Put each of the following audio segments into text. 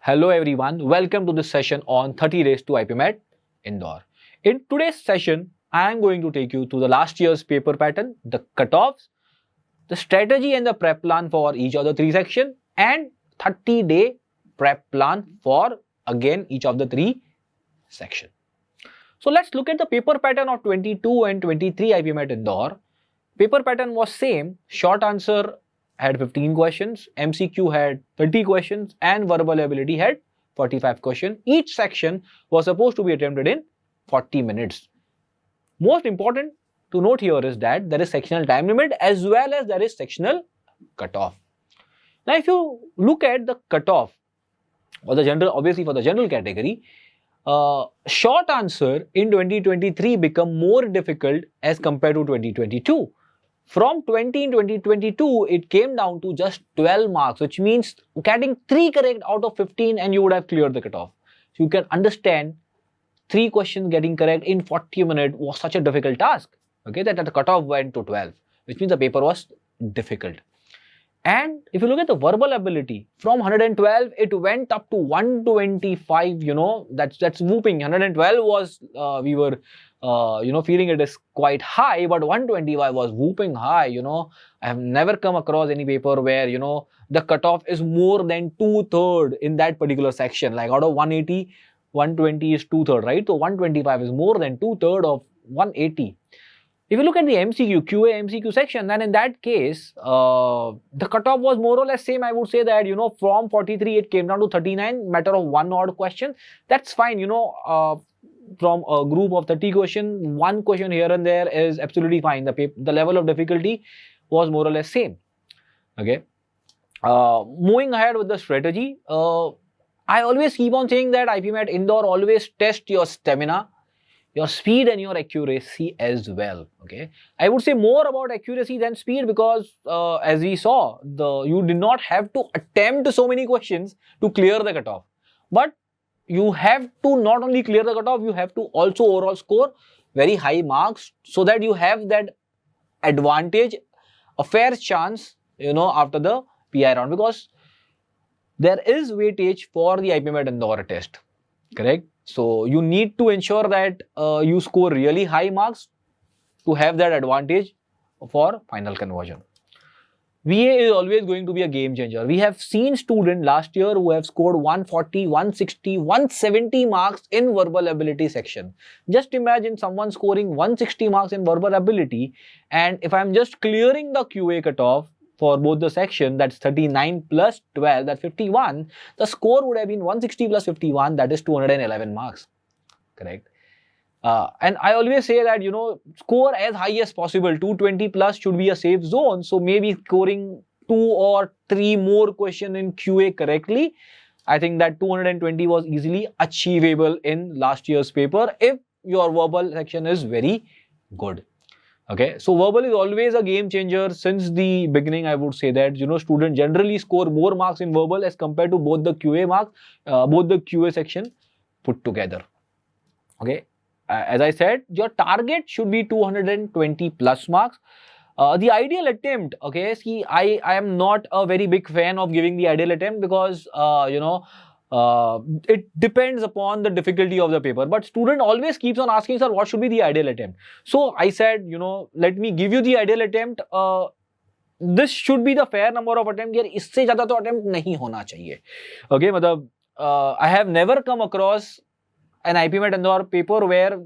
Hello everyone, welcome to this session on 30 days to IPMAT Indore. In today's session, I am going to take you to the last year's paper pattern, the cutoffs, the strategy and the prep plan for each of the three sections, and 30-day prep plan for again each of the three sections. So let's look at the paper pattern of 22 and 23 IPMAT Indore. Paper pattern was same, short answer had 15 questions, MCQ had 30 questions and verbal ability had 45 questions. Each section was supposed to be attempted in 40 minutes. Most important to note here is that there is sectional time limit as well as there is sectional cutoff. Now if you look at the cutoff or the general, obviously for the general category, short answer in 2023 become more difficult as compared to 2022. From 20 in 2022, it came down to just 12 marks, which means getting 3 correct out of 15 and you would have cleared the cutoff. So you can understand 3 questions getting correct in 40 minutes was such a difficult task. Okay, that the cutoff went to 12, which means the paper was difficult. And if you look at the verbal ability, from 112, it went up to 125, that's whooping. 112 was, we were, feeling it is quite high, but 125 was whooping high, I have never come across any paper where, the cutoff is more than 2/3 in that particular section. Like out of 180, 120 is 2/3, right? So 125 is more than 2/3 of 180. If you look at the MCQ, QA MCQ section, then in that case, the cutoff was more or less same. I would say that, from 43, it came down to 39, matter of one odd question. That's fine, from a group of 30 questions, one question here and there is absolutely fine. The level of difficulty was more or less same. Okay. Moving ahead with the strategy, I always keep on saying that IPMAT Indore always test your stamina, your speed and your accuracy as well. Okay, I would say more about accuracy than speed because as we saw, you did not have to attempt so many questions to clear the cutoff, but you have to not only clear the cutoff, you have to also overall score very high marks so that you have that advantage, a fair chance, after the PI round, because there is weightage for the IPMAT Indore test, correct? So you need to ensure that you score really high marks to have that advantage for final conversion. VA is always going to be a game changer. We have seen students last year who have scored 140, 160, 170 marks in verbal ability section. Just imagine someone scoring 160 marks in verbal ability, and if I'm just clearing the QA cutoff for both the section, that's 39 plus 12, that's 51. The score would have been 160 plus 51, that is 211 marks, correct? And I always say that, score as high as possible. 220 plus should be a safe zone. So maybe scoring 2 or 3 more questions in QA correctly, I think that 220 was easily achievable in last year's paper if your verbal section is very good. Okay, so verbal is always a game changer since the beginning. I would say that, students generally score more marks in verbal as compared to both the QA marks, both the QA section put together. Okay, as I said, your target should be 220 plus marks. The ideal attempt, okay, see, I am not a very big fan of giving the ideal attempt because, it depends upon the difficulty of the paper, but student always keeps on asking, sir, what should be the ideal attempt? So I said, let me give you the ideal attempt. This should be the fair number of attempts. Yaar, isse zyada to attempt nahi hona chahiye. Okay, I have never come across an IPMAT Indore paper where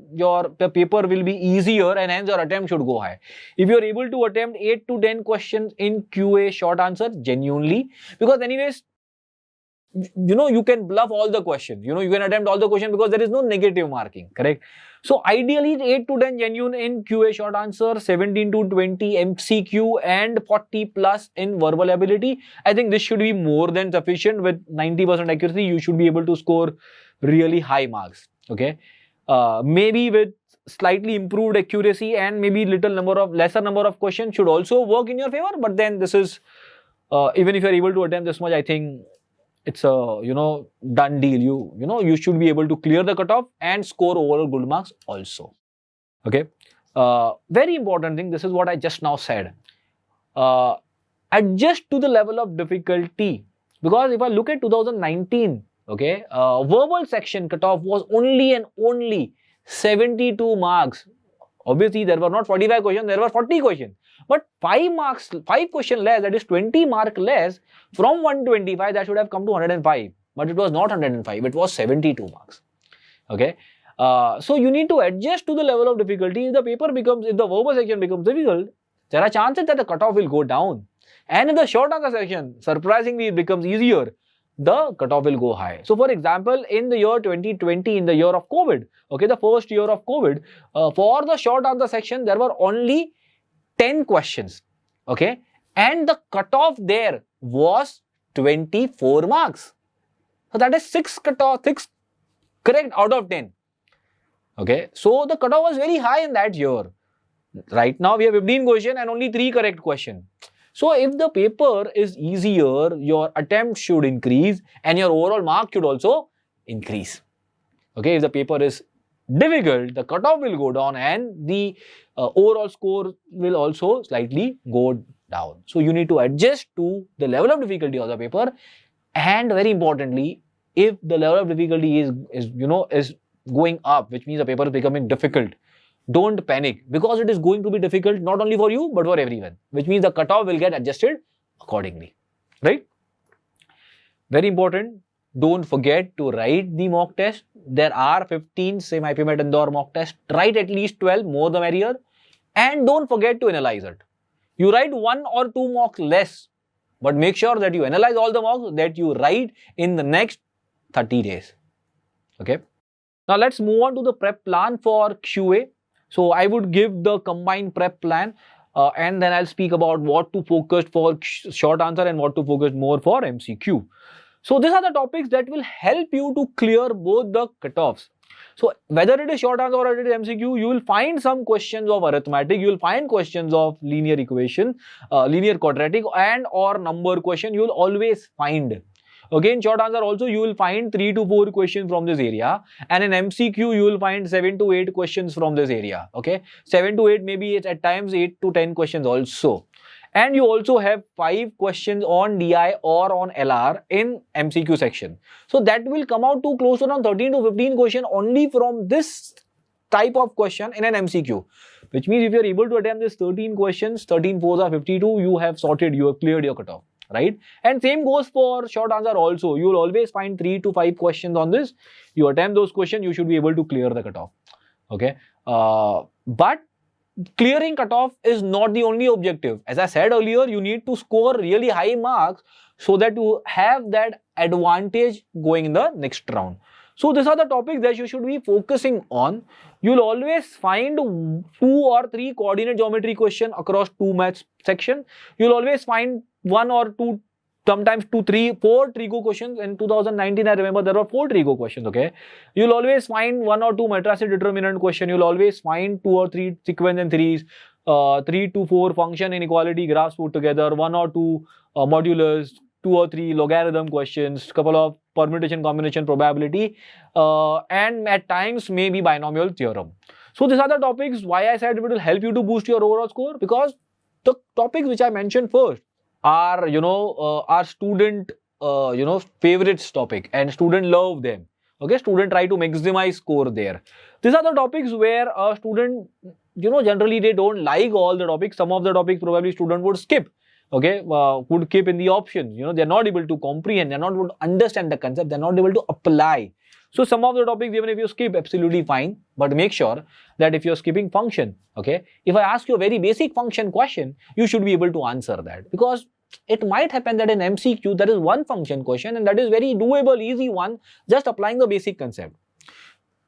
the paper will be easier and hence your attempt should go high. If you are able to attempt 8 to 10 questions in QA short answer genuinely, because anyways, you can bluff all the questions, you can attempt all the questions because there is no negative marking, correct? So ideally 8 to 10 genuine in QA short answer, 17 to 20 MCQ and 40 plus in verbal ability. I think this should be more than sufficient. With 90% accuracy, you should be able to score really high marks. Okay, maybe with slightly improved accuracy and maybe lesser number of questions should also work in your favor. But then this is, even if you are able to attempt this much, I think it's a done deal. You should be able to clear the cutoff and score overall good marks also. Okay, very important thing, this is what I just now said. Adjust to the level of difficulty, because if I look at 2019, Okay, verbal section cutoff was only and only 72 marks. Obviously, there were not 45 questions, there were 40 questions. But 5 marks, 5 question less, that is 20 mark less from 125, that should have come to 105. But it was not 105, it was 72 marks. Okay. So you need to adjust to the level of difficulty. If the verbal section becomes difficult, there are chances that the cutoff will go down. And in the short answer section, surprisingly, it becomes easier, the cutoff will go high. So, for example, in the year 2020, in the year of COVID, okay, the first year of COVID, for the short answer section, there were only 10 questions, okay, and the cutoff there was 24 marks. So, that is 6 correct out of 10. Okay, so the cutoff was very high in that year. Right now, we have 15 questions and only 3 correct questions. So, if the paper is easier, your attempt should increase and your overall mark should also increase. Okay, if the paper is difficult, the cutoff will go down and the overall score will also slightly go down. So, you need to adjust to the level of difficulty of the paper, and very importantly, if the level of difficulty is going up, which means the paper is becoming difficult, don't panic, because it is going to be difficult not only for you but for everyone, which means the cutoff will get adjusted accordingly, right? Very important, don't forget to write the mock test. There are 15 same IPMAT Indore mock tests. Write at least 12, more the merrier, and don't forget to analyze it. You write 1 or 2 mocks less, but make sure that you analyze all the mocks that you write in the next 30 days. Okay. Now let's move on to the prep plan for QA. So I would give the combined prep plan and then I'll speak about what to focus for short answer and what to focus more for MCQ. So these are the topics that will help you to clear both the cutoffs. So whether it is short answer or it is MCQ, you will find some questions of arithmetic, you will find questions of linear equation, linear quadratic and or number question, you will always find. Okay, in short answer also you will find 3 to 4 questions from this area, and in MCQ you will find 7 to 8 questions from this area. Okay, 7 to 8, maybe it's at times 8 to 10 questions also. And you also have 5 questions on DI or on LR in MCQ section. So that will come out to close to around 13 to 15 questions only from this type of question in an MCQ. Which means if you are able to attempt this 13 questions, 13 4s are 52, you have sorted, you have cleared your cutoff. Right? And same goes for short answer also. You will always find 3 to 5 questions on this. You attempt those questions, you should be able to clear the cutoff. Okay. But clearing cutoff is not the only objective. As I said earlier, you need to score really high marks so that you have that advantage going in the next round. So these are the topics that you should be focusing on. You will always find 2 or 3 coordinate geometry questions across 2 maths section. You will always find 1 or 2, sometimes 2, 3, 4 trigo questions. In 2019, I remember there were 4 trigo questions. Okay, you will always find 1 or 2 matrix determinant question. You will always find 2 or 3 sequence and threes, 3 to 4 function inequality graphs put together, 1 or 2 modulus, 2 or 3 logarithm questions, couple of permutation combination probability, and at times maybe binomial theorem. So these are the topics why I said it will help you to boost your overall score, because the topics which I mentioned first are are student favorites topic, and student love them. Okay, student try to maximize score there. These are the topics where a student generally they don't like all the topics. Some of the topics probably student would skip. Okay, would keep in the options. They're not able to comprehend, they're not able to understand the concept, they're not able to apply. So some of the topics, even if you skip, absolutely fine, but make sure that if you're skipping function, okay, if I ask you a very basic function question, you should be able to answer that, because it might happen that in MCQ there is one function question and that is very doable, easy one, just applying the basic concept.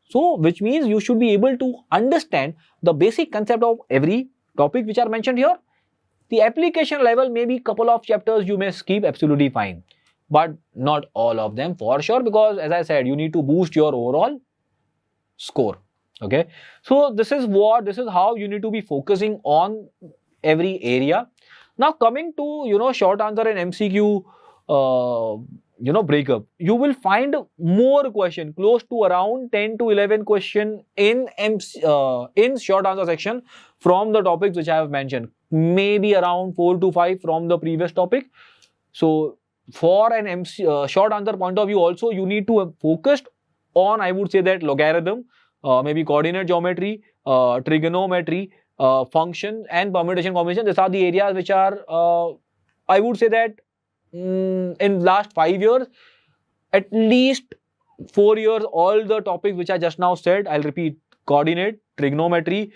So which means you should be able to understand the basic concept of every topic which are mentioned here. The application level, maybe couple of chapters you may skip, absolutely fine, but not all of them for sure, because as I said, you need to boost your overall score. Okay, so this is how you need to be focusing on every area. Now coming to short answer and MCQ breakup, you will find more question, close to around 10 to 11 question in short answer section from the topics which I have mentioned, maybe around 4 to 5 from the previous topic. So for an MC, short answer point of view also, you need to focus on, I would say that, logarithm, maybe coordinate geometry, trigonometry, function and permutation combination. These are the areas which are, I would say that in last 5 years, at least 4 years, all the topics which I just now said, I'll repeat: coordinate, trigonometry,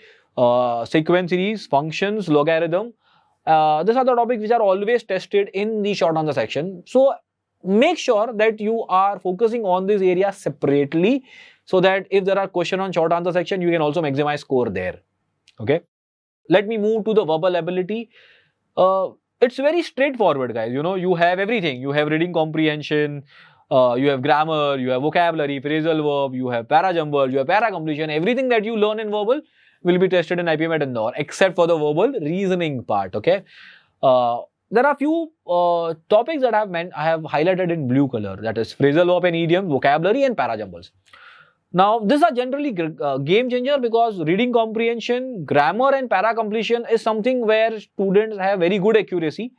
sequence series, functions, logarithm. These are the topics which are always tested in the short answer section. So make sure that you are focusing on this area separately, so that if there are questions on short answer section, you can also maximize score there. Okay. Let me move to the verbal ability. It's very straightforward, guys. You know, you have everything. You have reading comprehension, you have grammar, you have vocabulary, phrasal verb, you have para-jumble, you have para-completion. Everything that you learn in verbal will be tested in IPMAT Indore, except for the verbal reasoning part. Okay. There are few topics that I have highlighted in blue color. That is phrasal verb and idiom, vocabulary, and para-jumbles. Now, these are generally game changer, because reading comprehension, grammar and para-completion is something where students have very good accuracy.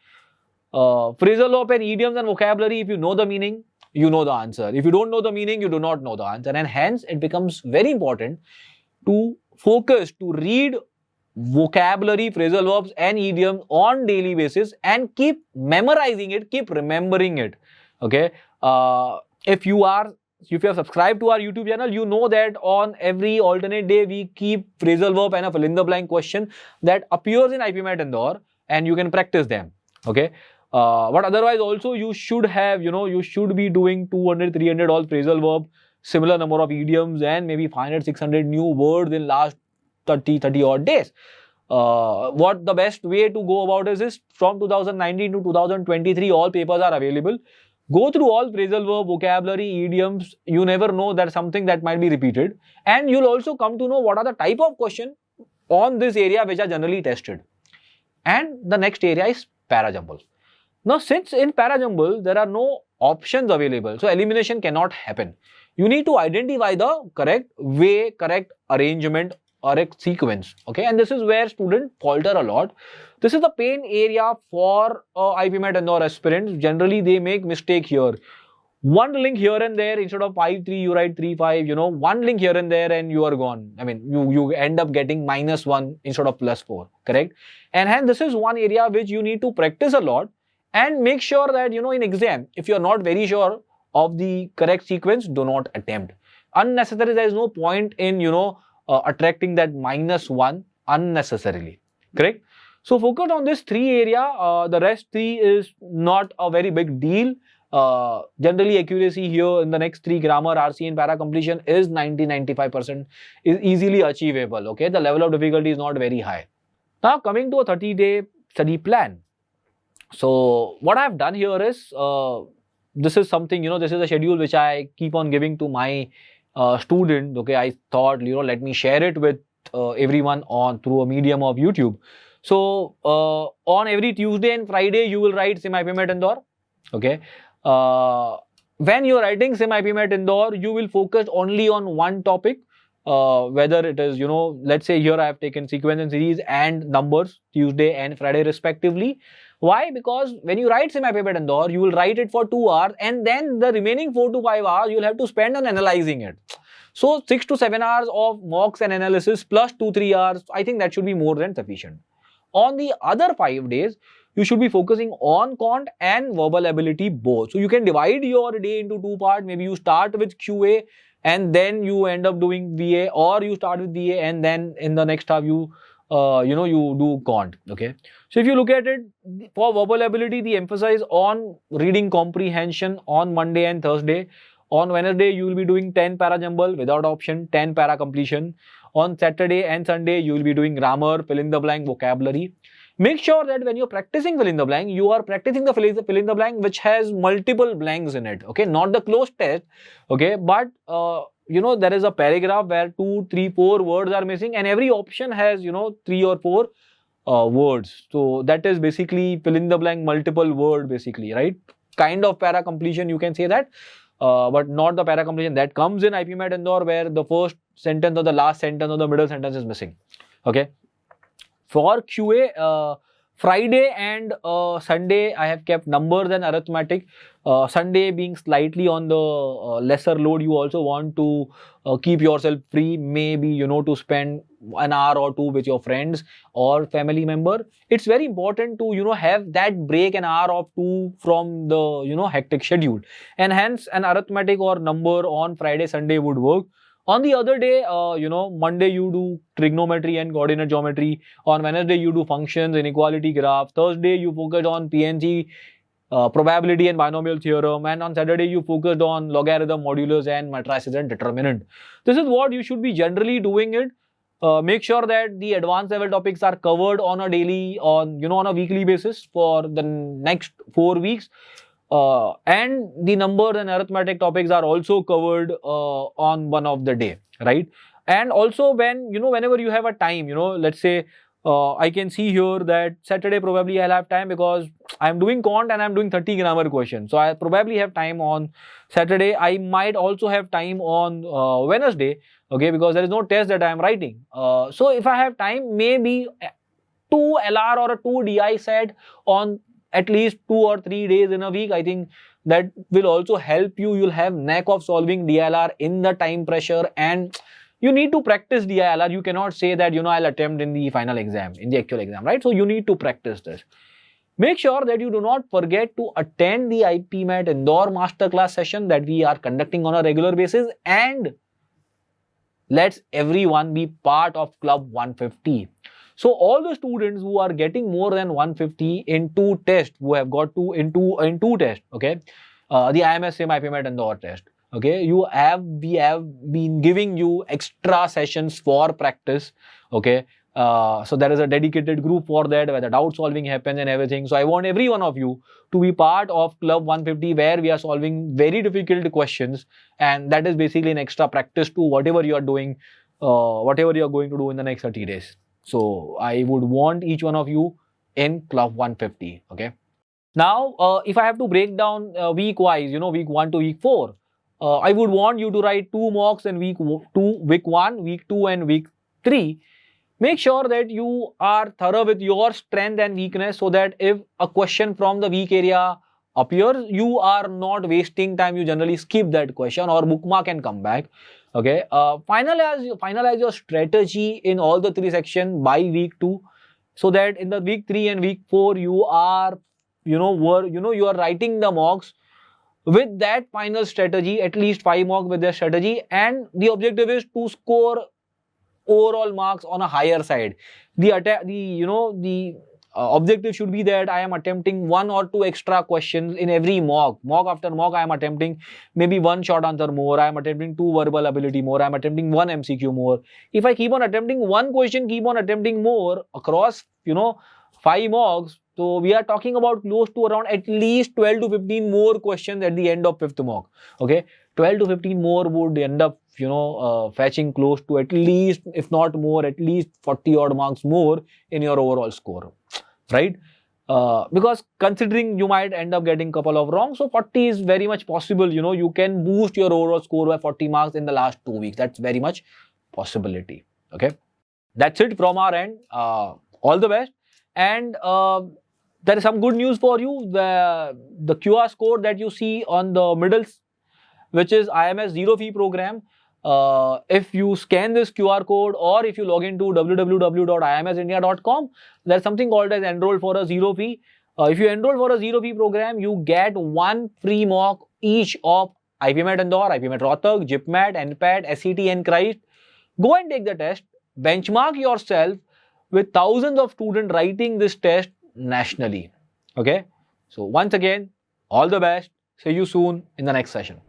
Phrasal verb and idioms and vocabulary, if you know the meaning, you know the answer. If you don't know the meaning, you do not know the answer. And hence, it becomes very important to focus, to read vocabulary, phrasal verbs and idioms on daily basis and keep memorizing it, keep remembering it. Okay. If you have subscribed to our YouTube channel, you know that on every alternate day, we keep phrasal verb and a fill in the blank question that appears in IPMAT Indore, and you can practice them. Okay. But otherwise also you should have, you should be doing 200, 300 all phrasal verb, similar number of idioms, and maybe 500, 600 new words in last 30 odd days. What the best way to go about is from 2019 to 2023, all papers are available. Go through all phrasal verb, vocabulary, idioms. You never know that something that might be repeated. And you'll also come to know what are the type of question on this area which are generally tested. And the next area is para-jumble. Now, since in para-jumble, there are no options available, so elimination cannot happen. You need to identify the correct way, correct arrangement, correct sequence. Okay, and this is where students falter a lot. This is the pain area for IPMAT Indore aspirants. Generally, they make mistake here. One link here and there, instead of 5-3, you write 3-5, one link here and there and you are gone. I mean, you end up getting -1 instead of +4, correct? And hence, this is one area which you need to practice a lot and make sure that, in exam, if you are not very sure of the correct sequence, do not attempt. Unnecessary, there is no point in, attracting that -1 unnecessarily, correct? So focus on this 3 area. The rest 3 is not a very big deal. Generally accuracy here in the next 3, grammar, RC and para completion, is 90-95%, is easily achievable. Okay, the level of difficulty is not very high. Now coming to a 30-day study plan. So what I have done here is, this is something, this is a schedule which I keep on giving to my student. Okay, I thought, let me share it with everyone through a medium of YouTube. So on every Tuesday and Friday, you will write Sim IPMAT Indore. Okay. When you are writing Sim IPMAT Indore, you will focus only on one topic. Whether it is, let's say here I have taken sequence and series and numbers, Tuesday and Friday respectively. Why? Because when you write Sim IPMAT Indore, you will write it for 2 hours, and then the remaining 4 to 5 hours you will have to spend on analyzing it. So 6 to 7 hours of mocks and analysis plus 2-3 hours, I think that should be more than sufficient. On the other 5 days, you should be focusing on quant and verbal ability both. So you can divide your day into 2 parts. Maybe you start with QA and then you end up doing VA, or you start with VA and then in the next half you do quant. Okay. So if you look at it, for verbal ability, the emphasis on reading comprehension on Monday and Thursday. On Wednesday, you will be doing 10 para-jumble without option, 10 para-completion. On Saturday and Sunday, you will be doing grammar, fill in the blank, vocabulary. Make sure that when you're practicing fill in the blank, you are practicing the fill in the blank which has multiple blanks in it. Okay, not the closed test. Okay, but there is a paragraph where 2, 3, 4 words are missing, and every option has 3 or 4 words. So that is basically fill in the blank, multiple word basically, right? Kind of para completion, you can say that. But not the para completion that comes in IPMAT Indore, where the first sentence or the last sentence or the middle sentence is missing. Okay. For QA, Friday and Sunday, I have kept numbers and arithmetic. Sunday being slightly on the lesser load, you also want to keep yourself free, maybe, to spend an hour or two with your friends or family member. It's very important to, have that break, an hour or two from the, hectic schedule. And hence, an arithmetic or number on Friday, Sunday would work. On the other day, Monday you do trigonometry and coordinate geometry. On Wednesday you do functions, inequality graph. Thursday you focus on PNG, probability and binomial theorem. And on Saturday you focused on logarithm, modulus and matrices and determinant. This is what you should be generally doing it. Make sure that the advanced level topics are covered on a daily, on a weekly basis for the next 4 weeks. And the numbers and arithmetic topics are also covered on one of the day, right? And also whenever you have a time, let's say I can see here that Saturday probably I'll have time because I'm doing quant and I'm doing 30 grammar questions. So I probably have time on Saturday. I might also have time on Wednesday, okay, because there is no test that I am writing. So if I have time, maybe 2 LR or a 2 DI set on at least 2 or 3 days in a week. I think that will also help you. You'll have knack of solving DILR in the time pressure, and you need to practice DILR. You cannot say that, I'll attempt in the final exam, in the actual exam, right? So you need to practice this. Make sure that you do not forget to attend the IPMAT Indore masterclass session that we are conducting on a regular basis, and let's everyone be part of Club 150. So all the students who are getting more than 150 in 2 tests, who have got in two tests, okay, the IMS Sim IPMAT Indore test, okay, we have been giving you extra sessions for practice, okay. So there is a dedicated group for that where the doubt solving happens and everything. So I want every one of you to be part of Club 150, where we are solving very difficult questions, and that is basically an extra practice to whatever you are doing, whatever you are going to do in the next 30 days. So I would want each one of you in Club 150, okay. Now, if I have to break down week wise, week 1 to week 4, I would want you to write 2 mocks in week 1, week 2 and week 3. Make sure that you are thorough with your strength and weakness, so that if a question from the weak area appears, you are not wasting time. You generally skip that question or bookmark and come back. Okay, finalize your strategy in all the 3 sections by week 2, so that in the week 3 and week 4 you are, you are writing the mocks with that final strategy, at least 5 mocks with their strategy, and the objective is to score overall marks on a higher side. The objective should be that I am attempting 1 or 2 extra questions in every mock. Mock after mock, I am attempting maybe 1 short answer more. I am attempting 2 verbal ability more. I am attempting 1 MCQ more. If I keep on attempting 1 question, keep on attempting more across, 5 mocks, so we are talking about close to around at least 12 to 15 more questions at the end of 5th mock. Okay, 12 to 15 more would end up, fetching close to at least, if not more, at least 40 odd marks more in your overall score, right? Because considering you might end up getting couple of wrong, so 40 is very much possible. You can boost your overall score by 40 marks in the last 2 weeks. That's very much possibility. Okay, that's it from our end. All the best. And there is some good news for you. The QR code that you see on the middle, which is IMS Zero Fee Program. If you scan this QR code, or if you log into www.imsindia.com, there's something called as enroll for a zero fee. If you enroll for a zero fee program, you get 1 free mock each of IPMAT Indore, IPMAT Rohtak, JIPMAT, NPAT, SET and Christ. Go and take the test. Benchmark yourself with thousands of students writing this test nationally. Okay. So once again, all the best. See you soon in the next session.